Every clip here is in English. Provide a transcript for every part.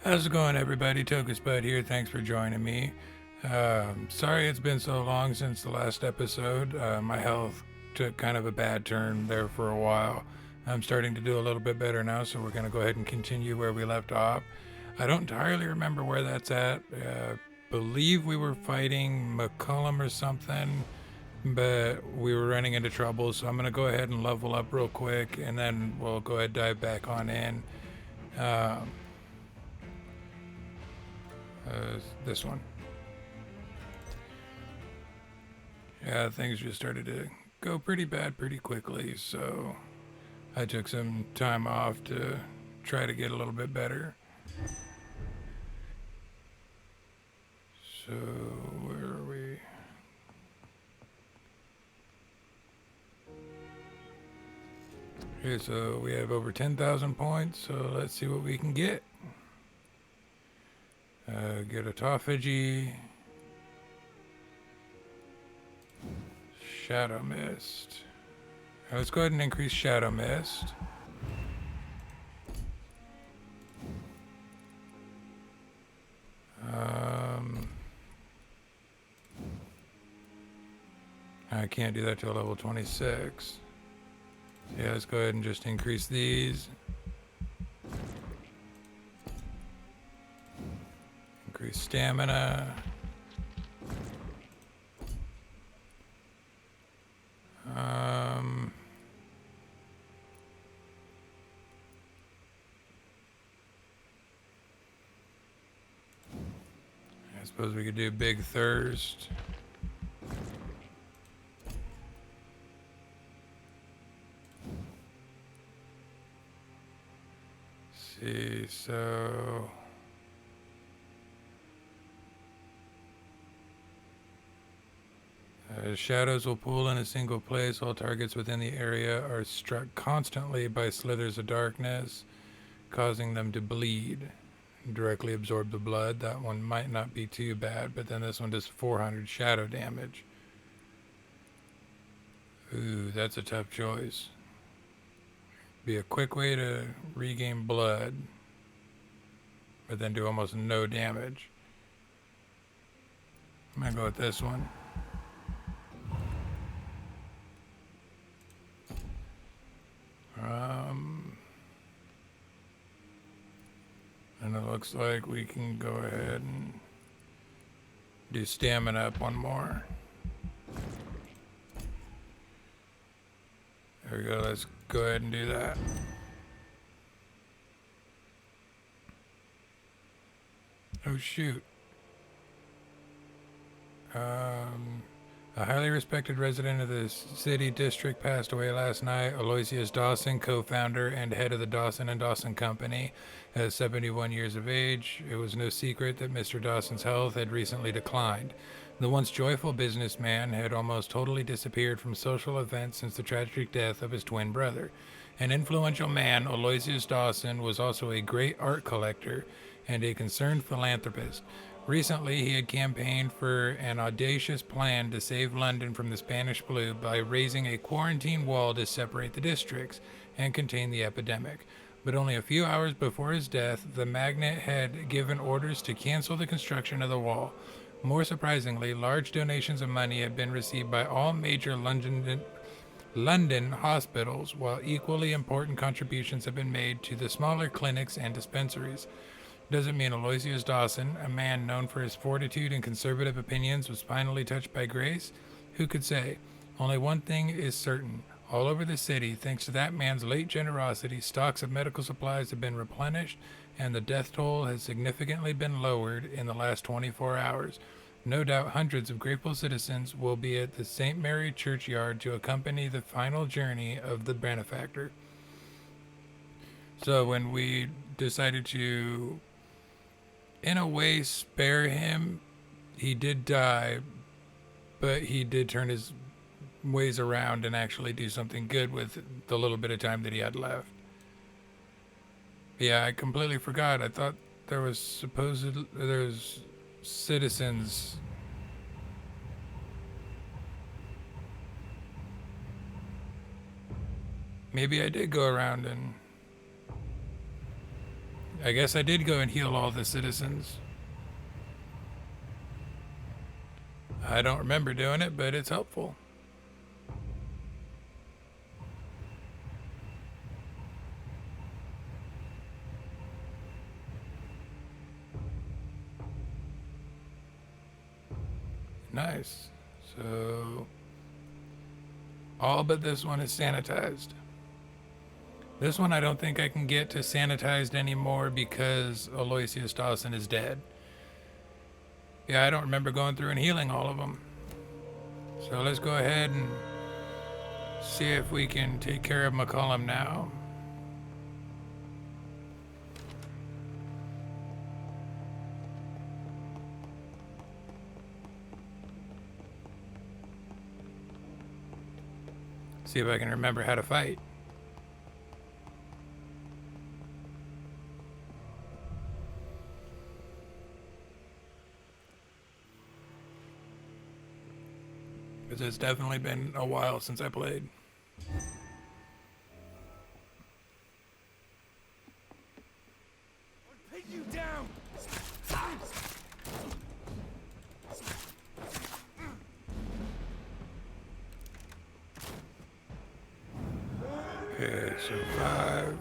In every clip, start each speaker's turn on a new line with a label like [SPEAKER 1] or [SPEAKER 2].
[SPEAKER 1] How's it going, everybody? Tokus Bud here. Thanks for joining me. Sorry it's been so long since the last episode. My health took kind of a bad turn there for a while. I'm starting to do a little bit better now, so we're going to go ahead and continue where we left off. I don't entirely remember where that's at. Believe we were fighting McCullum or something, but we were running into trouble, so I'm going to go ahead and level up real quick, and then we'll go ahead and dive back on in. This one. Yeah, things just started to go pretty bad pretty quickly, so I took some time off to try to get a little bit better. So, where are we? Okay, so we have over 10,000 points, so let's see what we can get. Get autophagy. Shadow Mist. Let's go ahead and increase Shadow Mist. I can't do that till level 26. Yeah, let's go ahead and just increase these. Increase stamina. I suppose we could do Big Thirst. See, so shadows will pool in a single place. All targets within the area are struck constantly by slithers of darkness, causing them to bleed. Directly absorb the blood. That one might not be too bad, but then this one does 400 shadow damage. Ooh, that's a tough choice. Be a quick way to regain blood, but then do almost no damage. I'm gonna go with this one. And it looks like we can go ahead and do stamina up one more. There we go, let's go ahead and do that. Oh shoot. A highly respected resident of the city district passed away last night. Aloysius Dawson, co-founder and head of the Dawson and Dawson Company, at 71 years of age. It was no secret that Mr. Dawson's health had recently declined. The once joyful businessman had almost totally disappeared from social events since the tragic death of his twin brother. An influential man, Aloysius Dawson was also a great art collector and a concerned philanthropist. Recently, he had campaigned for an audacious plan to save London from the Spanish flu by raising a quarantine wall to separate the districts and contain the epidemic. But only a few hours before his death, the magnate had given orders to cancel the construction of the wall. More surprisingly, large donations of money had been received by all major London hospitals, while equally important contributions have been made to the smaller clinics and dispensaries. Doesn't mean Aloysius Dawson, a man known for his fortitude and conservative opinions, was finally touched by grace? Who could say? Only one thing is certain. All over the city, thanks to that man's late generosity, stocks of medical supplies have been replenished, and the death toll has significantly been lowered in the last 24 hours. No doubt hundreds of grateful citizens will be at the St. Mary churchyard to accompany the final journey of the benefactor. So when we decided to, in a way, spare him, he did die, but he did turn his ways around and actually do something good with the little bit of time that he had left. Yeah, I completely forgot. I thought there's citizens. Maybe I did go around and I guess I did go and heal all the citizens. I don't remember doing it, but it's helpful. Nice. So, all but this one is sanitized. This one I don't think I can get to sanitized anymore because Aloysius Dawson is dead. Yeah, I don't remember going through and healing all of them. So let's go ahead and see if we can take care of McCullum now. See if I can remember how to fight. Because it's definitely been a while since I played.
[SPEAKER 2] I'll pin you down.
[SPEAKER 1] Okay, so 5.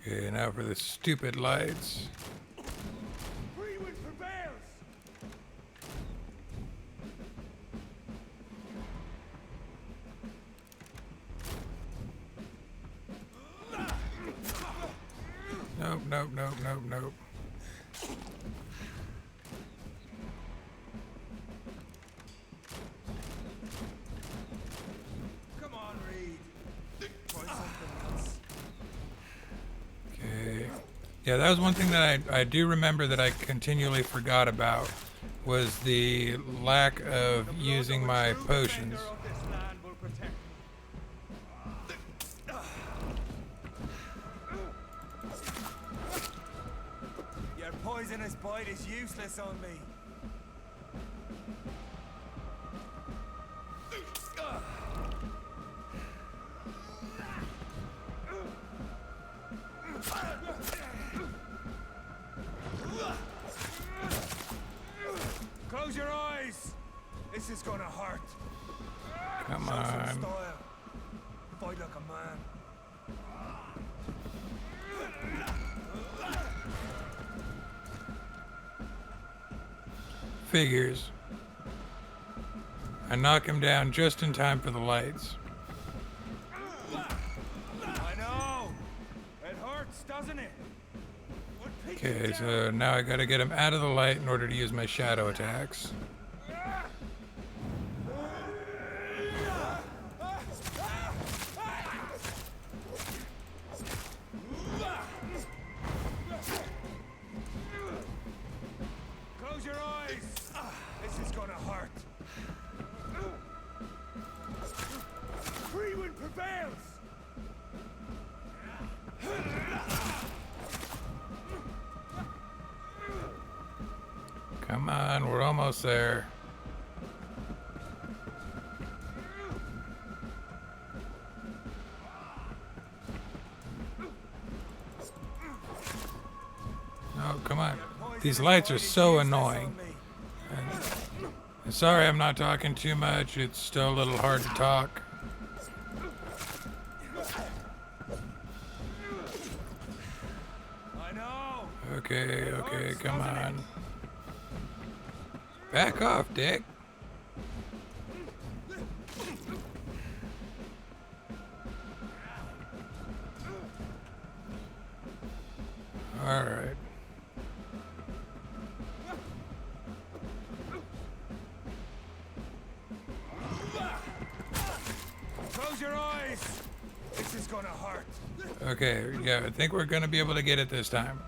[SPEAKER 1] Okay, now for the stupid lights.
[SPEAKER 2] Free wind prevails.
[SPEAKER 1] Nope, nope, nope, nope, nope.
[SPEAKER 2] Come on, Reed. Try something else.
[SPEAKER 1] Okay. Yeah, that was one thing that I do remember that I continually forgot about was the lack of using my potions.
[SPEAKER 2] Your poisonous bite is useless on me. Close your eyes. This is gonna hurt.
[SPEAKER 1] Come
[SPEAKER 2] Show some
[SPEAKER 1] on.
[SPEAKER 2] style. Fight like a man.
[SPEAKER 1] Figures. I knock him down just in time for the lights.
[SPEAKER 2] I know. It hurts, doesn't it?
[SPEAKER 1] Okay, so now I gotta get him out of the light in order to use my shadow attacks.
[SPEAKER 2] Close your eyes. This is gonna hurt. Free wind prevails.
[SPEAKER 1] Come on, we're almost there. Oh, come on. These lights are so annoying. And sorry I'm not talking too much. It's still a little hard to talk.
[SPEAKER 2] I know.
[SPEAKER 1] Okay, okay, come on. Back off, Dick. All right.
[SPEAKER 2] Close your eyes. This is gonna hurt.
[SPEAKER 1] Okay, yeah, I think we're gonna be able to get it this time.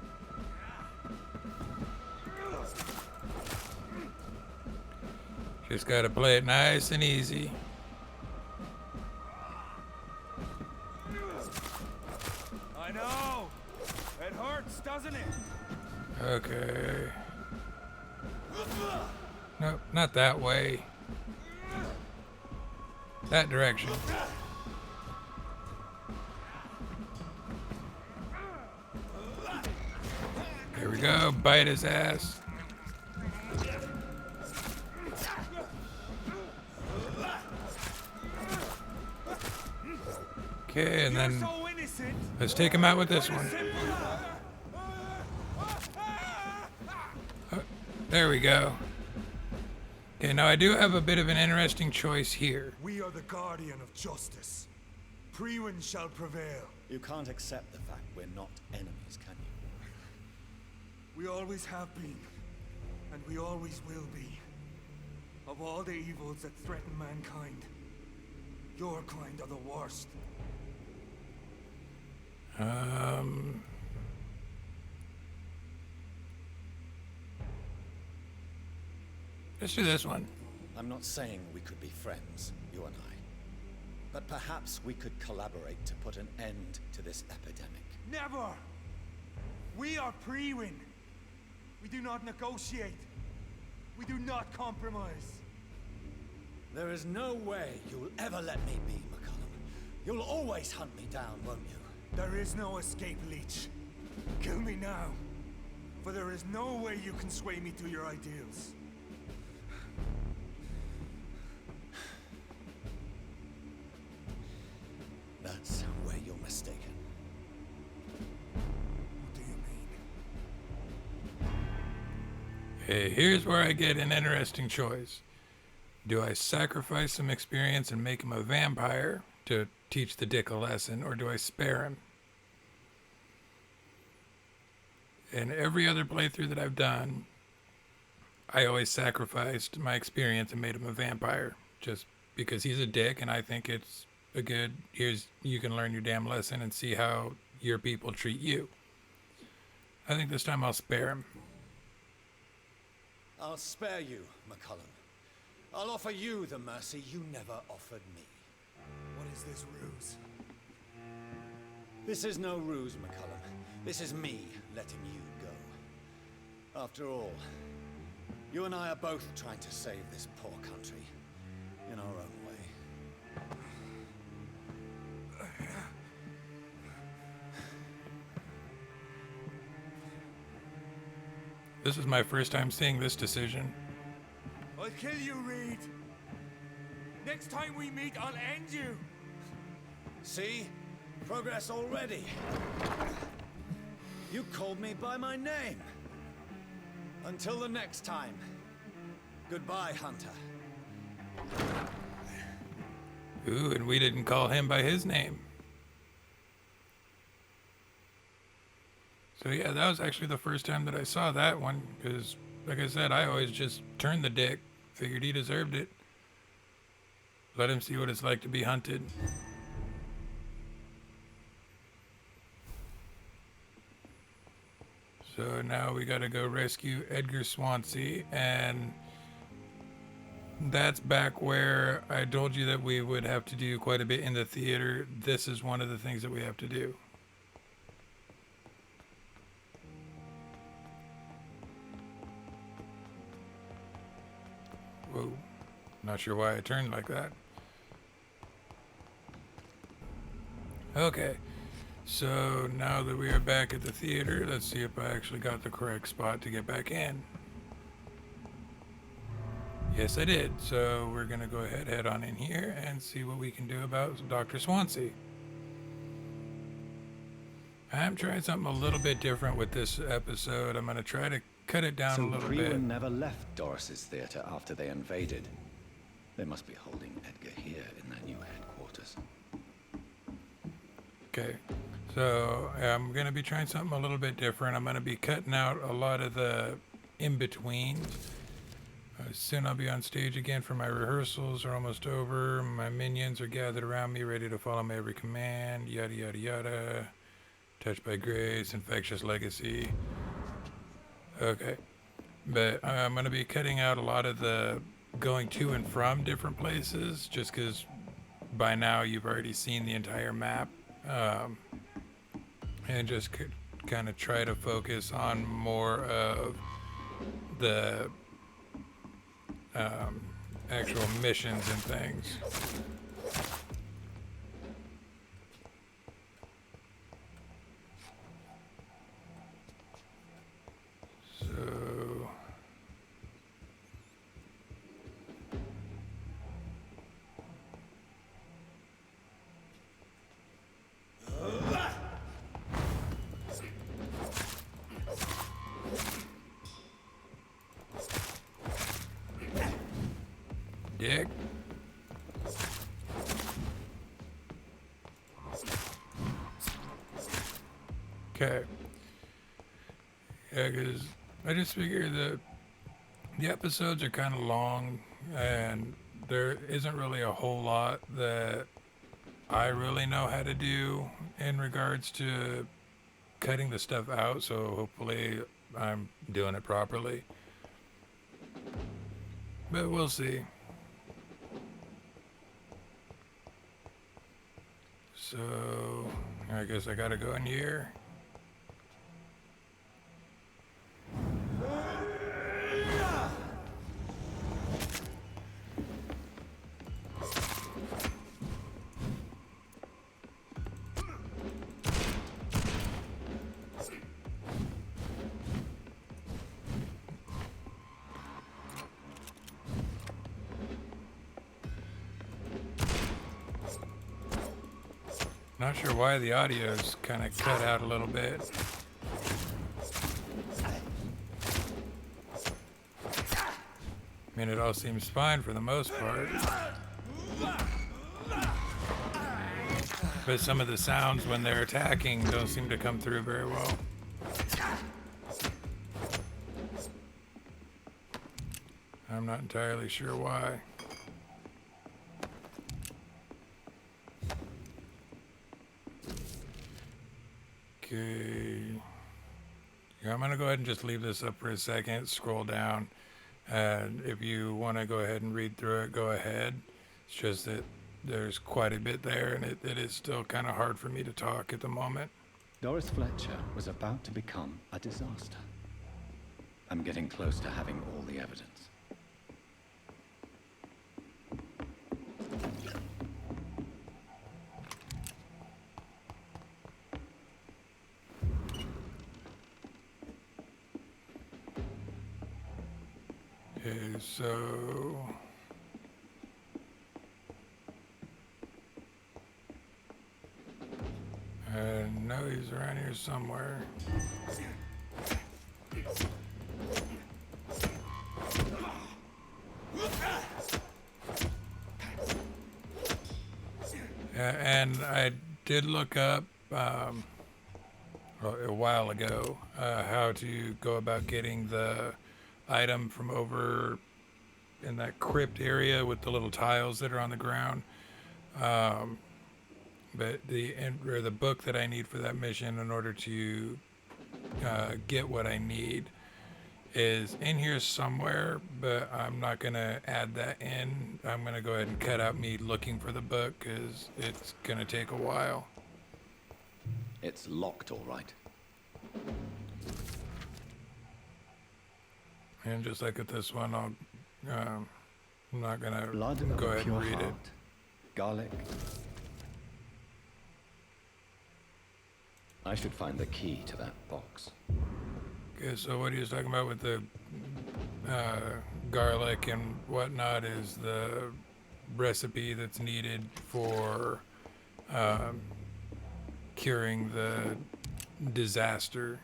[SPEAKER 1] Just gotta play it nice and easy.
[SPEAKER 2] I know. It hurts, doesn't it?
[SPEAKER 1] Okay. Nope, not that way. That direction. There we go. Bite his ass. Okay, and then let's take him out with this one. Oh, there we go. Okay, now I do have a bit of an interesting choice here.
[SPEAKER 2] We are the guardian of justice. Priwen shall prevail.
[SPEAKER 3] You can't accept the fact we're not enemies, can you?
[SPEAKER 2] We always have been, and we always will be. Of all the evils that threaten mankind, your kind are the worst.
[SPEAKER 1] Let's do this one.
[SPEAKER 3] I'm not saying we could be friends, you and I. But perhaps we could collaborate to put an end to this epidemic.
[SPEAKER 2] Never! We are Priwen. We do not negotiate. We do not compromise.
[SPEAKER 3] There is no way you'll ever let me be, McCullum. You'll always hunt me down, won't you?
[SPEAKER 2] There is no escape, Leech. Kill me now. For there is no way you can sway me to your ideals.
[SPEAKER 3] That's where you're mistaken.
[SPEAKER 2] What do you mean?
[SPEAKER 1] Hey, here's where I get an interesting choice. Do I sacrifice some experience and make him a vampire to teach the dick a lesson, or do I spare him? In every other playthrough that I've done, I always sacrificed my experience and made him a vampire, just because he's a dick, and I think it's a good, you can learn your damn lesson and see how your people treat you. I think this time I'll spare him.
[SPEAKER 3] I'll spare you, McCullum. I'll offer you the mercy you never offered me.
[SPEAKER 2] What is this ruse?
[SPEAKER 3] This is no ruse, McCullum. This is me letting you go. After all, you and I are both trying to save this poor country in our own way.
[SPEAKER 1] This is my first time seeing this decision.
[SPEAKER 2] I'll kill you, Reed. Next time we meet, I'll end you.
[SPEAKER 3] See? Progress already. You called me by my name. Until the next time. Goodbye, Hunter.
[SPEAKER 1] Ooh, and we didn't call him by his name. So yeah, that was actually the first time that I saw that one, because, like I said, I always just turned the dick. Figured he deserved it. Let him see what it's like to be hunted. So now we gotta go rescue Edgar Swansea, and that's back where I told you that we would have to do quite a bit in the theater. This is one of the things that we have to do. Whoa, not sure why I turned like that. Okay, so now that we are back at the theater, let's see if I actually got the correct spot to get back in. Yes, I did. So we're gonna go ahead, head on in here and see what we can do about Dr. Swansea. I'm trying something a little bit different with this episode. I'm gonna try to cut it down a little bit.
[SPEAKER 4] So Priwen never left Doris's theater after they invaded. They must be holding Edgar here in their new headquarters.
[SPEAKER 1] Okay, so I'm going to be trying something a little bit different. I'm going to be cutting out a lot of the in-betweens. Soon I'll be on stage again for my rehearsals are almost over. My minions are gathered around me, ready to follow my every command, yada yada yada. Touched by grace, infectious legacy. Okay, but I'm going to be cutting out a lot of the going to and from different places, just because by now you've already seen the entire map. And just kind of try to focus on more of the actual missions and things. dick. Okay. Yeah, because I just figured that the episodes are kind of long, and there isn't really a whole lot that I really know how to do in regards to cutting the stuff out, so hopefully I'm doing it properly. But we'll see. So, I guess I gotta go in here. Not sure why the audio's kind of cut out a little bit. I mean, it all seems fine for the most part. But some of the sounds when they're attacking don't seem to come through very well. I'm not entirely sure why. Okay. Yeah, I'm gonna go ahead and just leave this up for a second, scroll down, and if you want to go ahead and read through it, go ahead. It's just that there's quite a bit there, and it is still kind of hard for me to talk at the moment.
[SPEAKER 4] Doris Fletcher was about to become a disaster. I'm getting close to having all the evidence.
[SPEAKER 1] Okay, so I know he's around here somewhere. And I did look up a while ago how to go about getting the item from over in that crypt area with the little tiles that are on the ground. But the book that I need for that mission in order to get what I need is in here somewhere, but I'm not going to add that in. I'm going to go ahead and cut out me looking for the book because it's going to take a while.
[SPEAKER 4] It's locked, all right.
[SPEAKER 1] And just like with this one, I'm not going to
[SPEAKER 4] Blood of
[SPEAKER 1] go
[SPEAKER 4] a
[SPEAKER 1] ahead
[SPEAKER 4] pure
[SPEAKER 1] and read it.
[SPEAKER 4] heart. Garlic. I should find the key to that box.
[SPEAKER 1] Okay, so what he was talking about with the garlic and whatnot is the recipe that's needed for curing the disaster.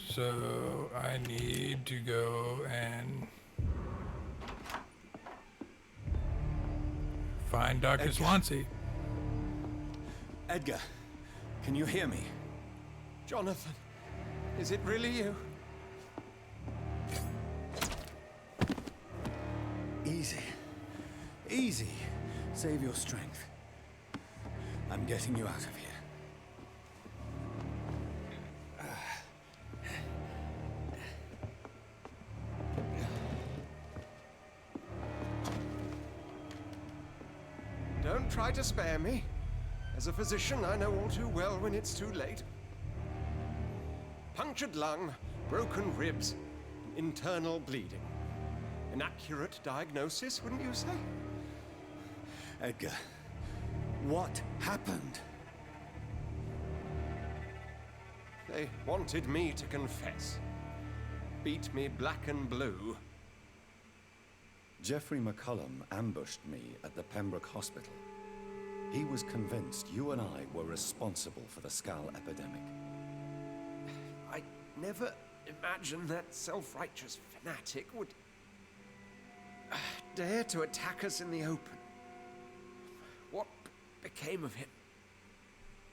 [SPEAKER 1] So I need to go and find Dr.
[SPEAKER 3] Edgar.
[SPEAKER 1] Swansea.
[SPEAKER 3] Edgar, can you hear me?
[SPEAKER 2] Jonathan, is it really you?
[SPEAKER 3] Easy. Easy. Save your strength. I'm getting you out of here.
[SPEAKER 2] Don't try to spare me. As a physician, I know all too well when it's too late. Punctured lung, broken ribs, internal bleeding. An accurate diagnosis, wouldn't you say?
[SPEAKER 3] Edgar, what happened?
[SPEAKER 2] They wanted me to confess. Beat me black and blue.
[SPEAKER 3] Jeffrey McCullum ambushed me at the Pembroke Hospital. He was convinced you and I were responsible for the Skal epidemic.
[SPEAKER 2] I never
[SPEAKER 5] imagine that self-righteous fanatic would dare to attack us in the open. What became of him?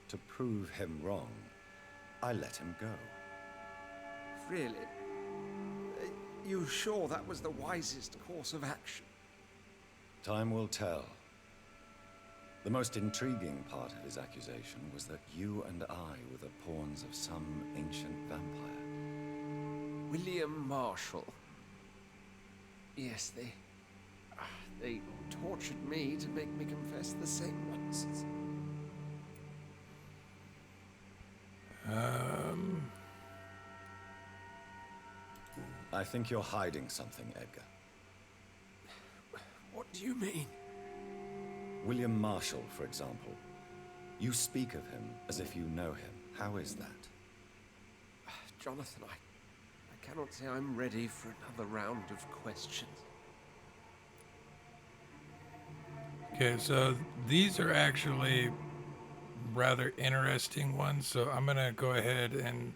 [SPEAKER 3] To prove him wrong, I let him go.
[SPEAKER 5] Really? You sure that was the wisest course of action?
[SPEAKER 3] Time will tell. The most intriguing part of his accusation was that you and I were the pawns of some ancient vampire.
[SPEAKER 5] William Marshall. Yes, they tortured me to make me confess the same nonsense.
[SPEAKER 3] I think you're hiding something, Edgar.
[SPEAKER 5] What do you mean?
[SPEAKER 3] William Marshall, for example. You speak of him as if you know him. How is that?
[SPEAKER 5] Jonathan, I cannot say I'm ready for another round of questions.
[SPEAKER 1] Okay, so these are actually rather interesting ones, so I'm gonna go ahead and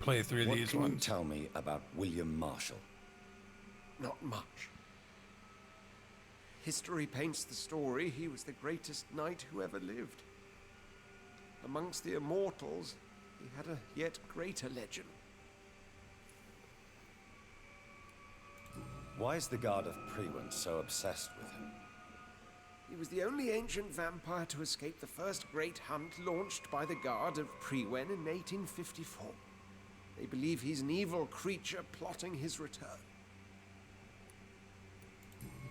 [SPEAKER 1] play through
[SPEAKER 3] What
[SPEAKER 1] these
[SPEAKER 3] can you
[SPEAKER 1] ones.
[SPEAKER 3] tell me about William Marshall?
[SPEAKER 5] Not much. History paints the story he was the greatest knight who ever lived. Amongst the immortals, he had a yet greater legend.
[SPEAKER 3] Why is the Guard of Priwen so obsessed with him?
[SPEAKER 5] He was the only ancient vampire to escape the first great hunt launched by the Guard of Priwen in 1854. They believe he's an evil creature plotting his return.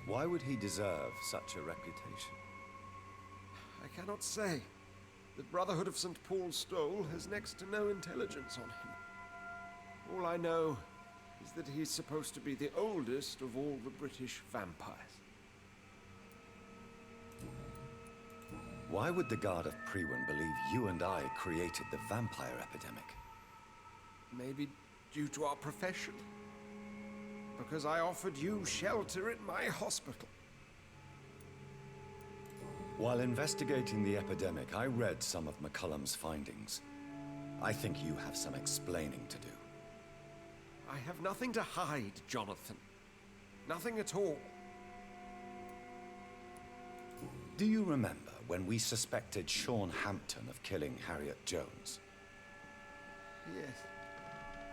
[SPEAKER 3] Why would he deserve such a reputation?
[SPEAKER 5] I cannot say. The Brotherhood of St. Paul's Stole has next to no intelligence on him. All I know is that he's supposed to be the oldest of all the British vampires.
[SPEAKER 3] Why would the Guard of Priwen believe you and I created the vampire epidemic?
[SPEAKER 5] Maybe due to our profession. Because I offered you shelter in my hospital.
[SPEAKER 3] While investigating the epidemic, I read some of McCullum's findings. I think you have some explaining to do.
[SPEAKER 5] I have nothing to hide, Jonathan. Nothing at all.
[SPEAKER 3] Do you remember when we suspected Sean Hampton of killing Harriet Jones?
[SPEAKER 5] Yes.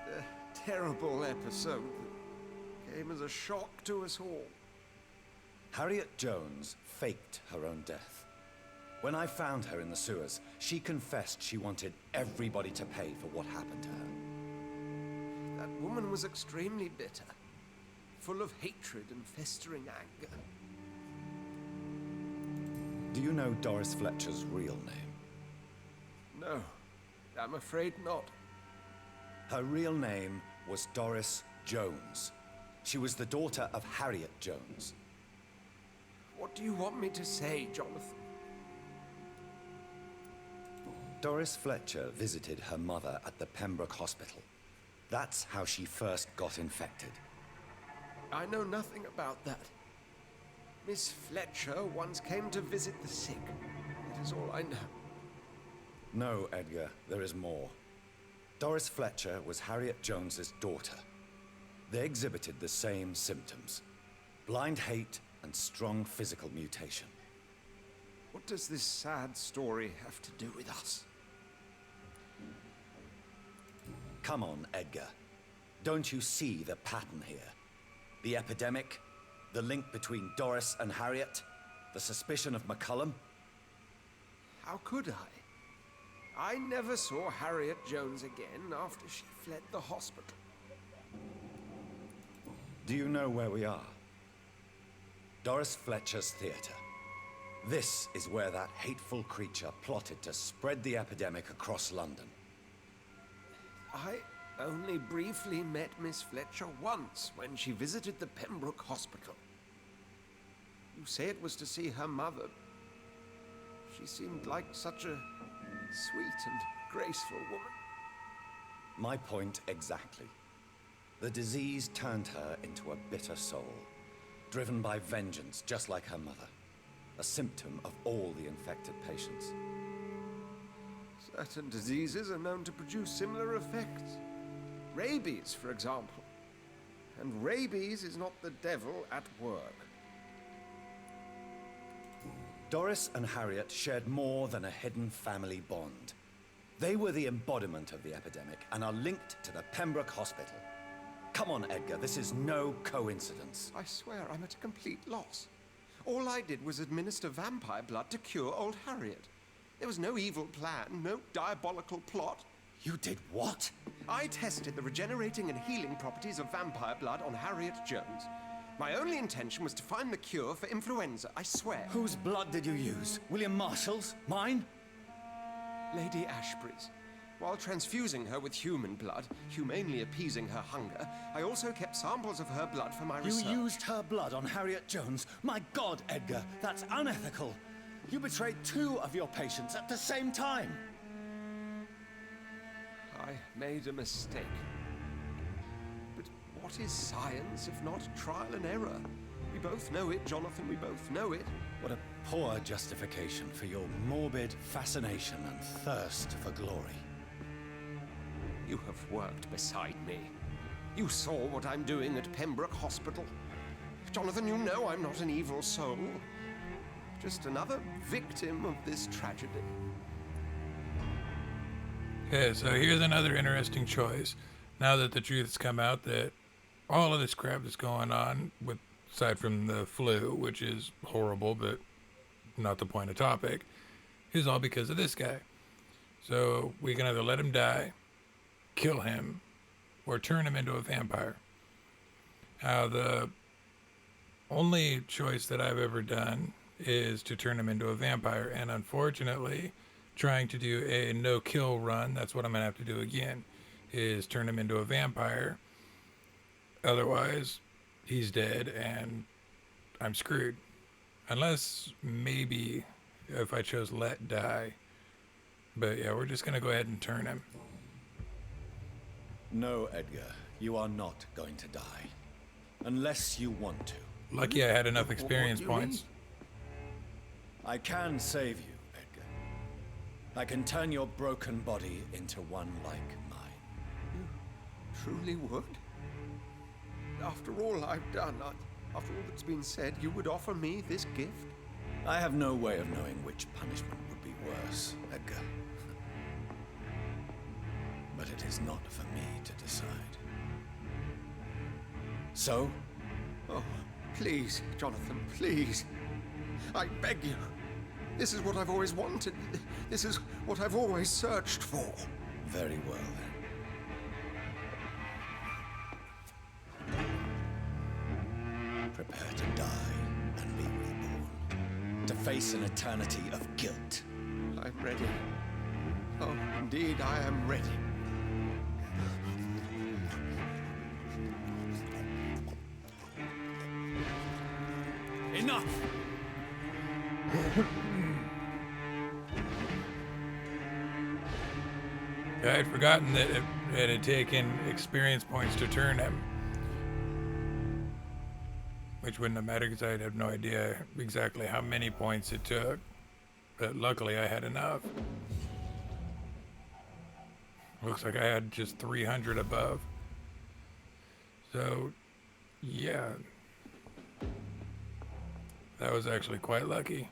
[SPEAKER 5] A terrible episode that came as a shock to us all.
[SPEAKER 3] Harriet Jones faked her own death. When I found her in the sewers, she confessed she wanted everybody to pay for what happened to her.
[SPEAKER 5] That woman was extremely bitter, full of hatred and festering anger.
[SPEAKER 3] Do you know Doris Fletcher's real name?
[SPEAKER 5] No, I'm afraid not.
[SPEAKER 3] Her real name was Doris Jones. She was the daughter of Harriet Jones.
[SPEAKER 5] What do you want me to say, Jonathan?
[SPEAKER 3] Doris Fletcher visited her mother at the Pembroke Hospital. That's how she first got infected.
[SPEAKER 5] I know nothing about that. Miss Fletcher once came to visit the sick. That is all I know.
[SPEAKER 3] No, Edgar, there is more. Doris Fletcher was Harriet Jones's daughter. They exhibited the same symptoms: blind hate and strong physical mutation.
[SPEAKER 5] What does this sad story have to do with us?
[SPEAKER 3] Come on, Edgar. Don't you see the pattern here? The epidemic, the link between Doris and Harriet, the suspicion of McCullum.
[SPEAKER 5] How could I? I never saw Harriet Jones again after she fled the hospital.
[SPEAKER 3] Do you know where we are? Doris Fletcher's theater. This is where that hateful creature plotted to spread the epidemic across London.
[SPEAKER 5] I only briefly met Miss Fletcher once when she visited the Pembroke Hospital. You say it was to see her mother. She seemed like such a sweet and graceful woman.
[SPEAKER 3] My point exactly. The disease turned her into a bitter soul, driven by vengeance just like her mother. A symptom of all the infected patients.
[SPEAKER 5] Certain diseases are known to produce similar effects. Rabies, for example. And rabies is not the devil at work.
[SPEAKER 3] Doris and Harriet shared more than a hidden family bond. They were the embodiment of the epidemic and are linked to the Pembroke Hospital. Come on, Edgar, this is no coincidence.
[SPEAKER 5] I swear I'm at a complete loss. All I did was administer vampire blood to cure old Harriet. There was no evil plan, no diabolical plot.
[SPEAKER 3] You did what?
[SPEAKER 5] I tested the regenerating and healing properties of vampire blood on Harriet Jones. My only intention was to find the cure for influenza, I swear.
[SPEAKER 3] Whose blood did you use? William Marshall's? Mine?
[SPEAKER 5] Lady Ashbury's. While transfusing her with human blood, humanely appeasing her hunger, I also kept samples of her blood for my research.
[SPEAKER 3] You used her blood on Harriet Jones? My God, Edgar, that's unethical. You betrayed 2 of your patients at the same time.
[SPEAKER 5] I made a mistake. But what is science if not trial and error? We both know it, Jonathan, we both know it.
[SPEAKER 3] What a poor justification for your morbid fascination and thirst for glory.
[SPEAKER 5] You have worked beside me. You saw what I'm doing at Pembroke Hospital. Jonathan, you know I'm not an evil soul. Just another victim of this tragedy.
[SPEAKER 1] Yeah, so here's another interesting choice. Now that the truth has come out that all of this crap that's going on, with aside from the flu, which is horrible but not the point of topic, is all because of this guy. So we can either let him die, kill him, or turn him into a vampire. Now, the only choice that I've ever done is to turn him into a vampire, and unfortunately, trying to do a no-kill run, that's what I'm going to have to do again, is turn him into a vampire. Otherwise, he's dead, and I'm screwed. Unless, maybe, if I chose let die. But yeah, we're just going to go ahead and turn him.
[SPEAKER 3] No, Edgar, you are not going to die. Unless you want to.
[SPEAKER 1] Lucky I had enough experience points.
[SPEAKER 3] I can save you, Edgar. I can turn your broken body into one like mine.
[SPEAKER 5] Truly would? After all I've done, after all that's been said, you would offer me this gift?
[SPEAKER 3] I have no way of knowing which punishment would be worse, Edgar. But it is not for me to decide. So?
[SPEAKER 5] Oh, please, Jonathan, please. I beg you. This is what I've always wanted. This is what I've always searched for.
[SPEAKER 3] Very well, then. Prepare to die and be reborn. To face an eternity of guilt.
[SPEAKER 5] I'm ready. Oh, indeed, I am ready.
[SPEAKER 3] Enough!
[SPEAKER 1] I had forgotten that it had taken experience points to turn him. Which wouldn't have mattered because I'd have no idea exactly how many points it took. But luckily I had enough. Looks like I had just 300 above. So, yeah. That was actually quite lucky.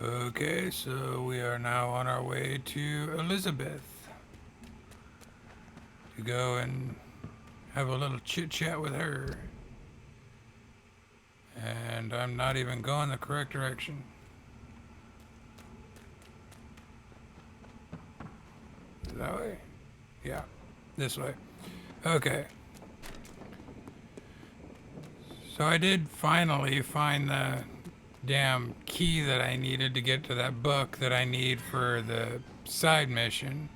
[SPEAKER 1] Okay, so we are now on our way to Elizabeth to go and have a little chit chat with her. And I'm not even going the correct direction. That way? Yeah, this way. Okay. So I did finally find the damn key that I needed to get to that book that I need for the side mission.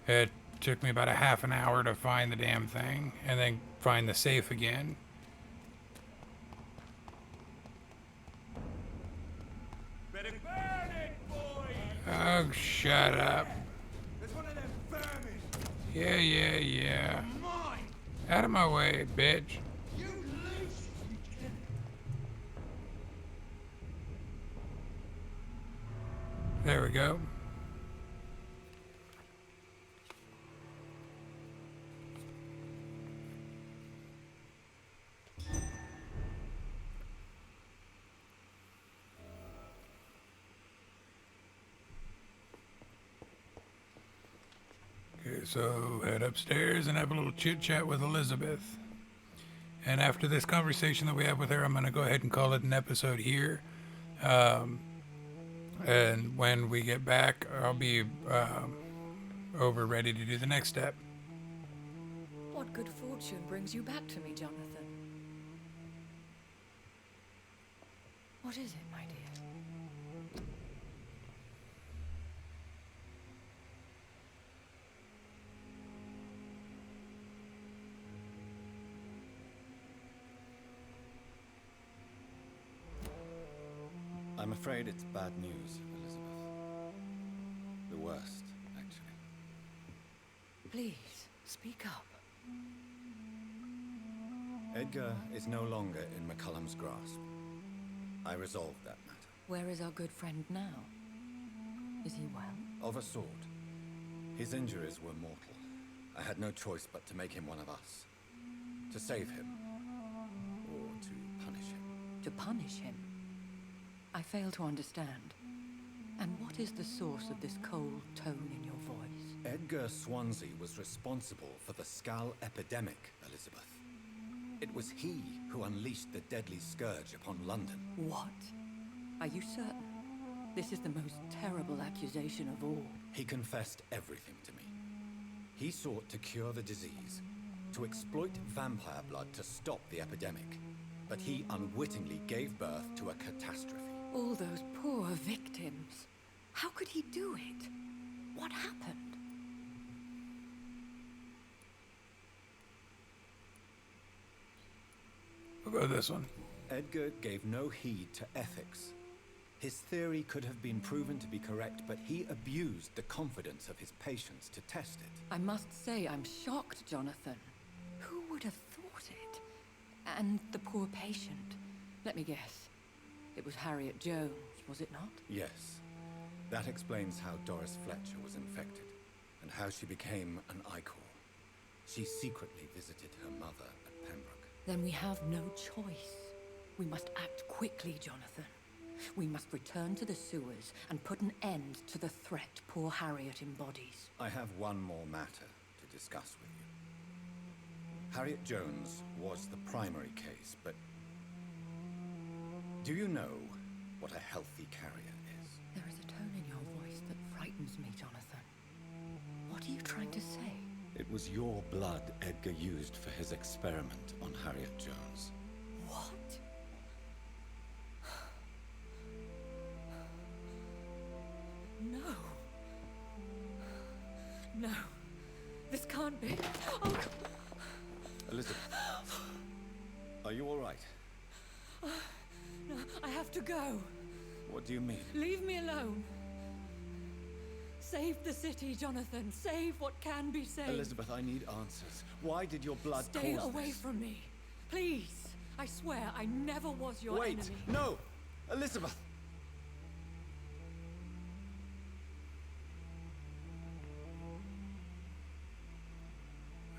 [SPEAKER 1] It took me about a half an hour to find the damn thing and then find the safe again.
[SPEAKER 2] Better burn it, boy!
[SPEAKER 1] Oh, shut up.
[SPEAKER 2] There's one of them vermin!
[SPEAKER 1] Yeah.
[SPEAKER 2] Mine!
[SPEAKER 1] Out of my way, bitch.
[SPEAKER 2] You lose!
[SPEAKER 1] There we go. Okay, so head upstairs and have a little chit chat with Elizabeth. And after this conversation that we have with her, I'm going to go ahead and call it an episode here. And when we get back, I'll be over ready to do the next step.
[SPEAKER 6] What good fortune brings you back to me, Jonathan? What is it, my dear?
[SPEAKER 3] I'm afraid it's bad news, Elizabeth. The worst, actually.
[SPEAKER 6] Please, speak up.
[SPEAKER 3] Edgar is no longer in McCullum's grasp. I resolved that matter.
[SPEAKER 6] Where is our good friend now? Is he well?
[SPEAKER 3] Of a sort. His injuries were mortal. I had no choice but to make him one of us. To save him. Or to punish him.
[SPEAKER 6] To punish him? I fail to understand. And what is the source of this cold tone in your voice?
[SPEAKER 3] Edgar Swansea was responsible for the Skal epidemic, Elizabeth. It was he who unleashed the deadly scourge upon London.
[SPEAKER 6] What? Are you certain? This is the most terrible accusation of all.
[SPEAKER 3] He confessed everything to me. He sought to cure the disease, to exploit vampire blood to stop the epidemic. But he unwittingly gave birth to a catastrophe.
[SPEAKER 6] All those poor victims. How could he do it? What happened?
[SPEAKER 1] We'll go this one.
[SPEAKER 3] Edgar gave no heed to ethics. His theory could have been proven to be correct, but he abused the confidence of his patients to test it.
[SPEAKER 6] I must say I'm shocked, Jonathan. Who would have thought it? And the poor patient. Let me guess. It was Harriet Jones, was it not?
[SPEAKER 3] Yes. That explains how Doris Fletcher was infected, and how she became an Icor. She secretly visited her mother at Pembroke.
[SPEAKER 6] Then we have no choice. We must act quickly, Jonathan. We must return to the sewers and put an end to the threat poor Harriet embodies.
[SPEAKER 3] I have one more matter to discuss with you. Harriet Jones was the primary case, but do you know what a healthy carrier is?
[SPEAKER 6] There is a tone in your voice that frightens me, Jonathan. What are you trying to say?
[SPEAKER 3] It was your blood Edgar used for his experiment on Harriet Jones.
[SPEAKER 6] What? No. No. This can't be. Oh.
[SPEAKER 3] Elizabeth, are you all right?
[SPEAKER 6] No, I have to go.
[SPEAKER 3] What do you mean?
[SPEAKER 6] Leave me alone. Save the city, Jonathan. Save what can be saved.
[SPEAKER 3] Elizabeth, I need answers. Why did your blood
[SPEAKER 6] Stay
[SPEAKER 3] cause
[SPEAKER 6] away
[SPEAKER 3] this?
[SPEAKER 6] from me. Please. I swear I never was your
[SPEAKER 3] Wait!
[SPEAKER 6] enemy.
[SPEAKER 3] No! Elizabeth!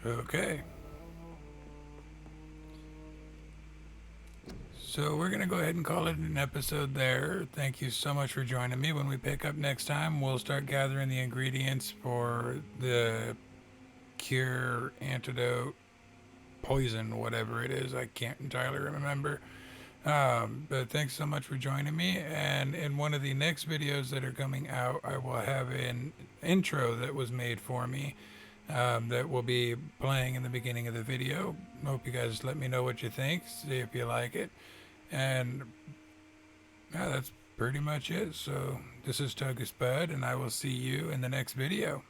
[SPEAKER 1] Okay. So we're going to go ahead and call it an episode there. Thank you so much for joining me. When we pick up next time, we'll start gathering the ingredients for the cure, antidote, poison, whatever it is. I can't entirely remember. But thanks so much for joining me. And in one of the next videos that are coming out, I will have an intro that was made for me that will be playing in the beginning of the video. Hope you guys let me know what you think, see if you like it. And yeah, that's pretty much it. So this is Tugus Bud, and I will see you in the next video.